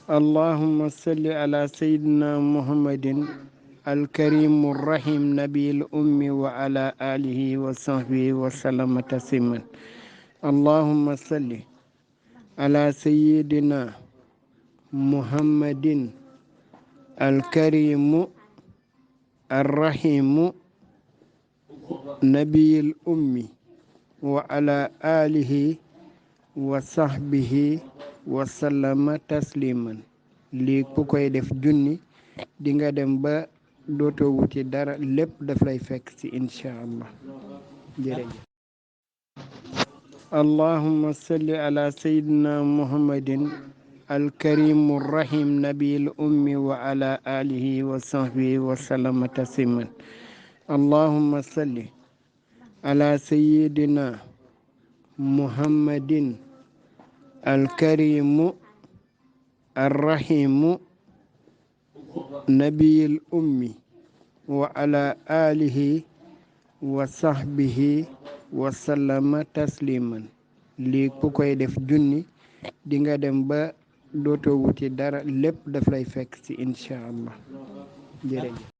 اللهم صل على سيدنا محمد الكريم الرحيم نبي الأم وعلى آله وصحبه وسلم تسليما. اللهم صل على سيدنا محمد الكريم الرحيم نبي الأم وعلى آله وصحبه wasallama tasliman. lii ku koy def junni di nga dem ba dootoo wuti dara, lépp daf lay fekk ci incha allah. jërëjëf. allahumma salli ala sayyidina muhammadin alkarimu rahim nabil ummi wa ala alihi wa sahbihi wa sallama tasliman. allahumma salli ala sayyidina muhammadin الكريم الرحيم نبي الأم وعلى آله وصحبه وسلم تسليما. lii ku koy def junni di nga dem ba dootoo wuti dara, lépp daf lay fekk ci incha allah. jërëjëf.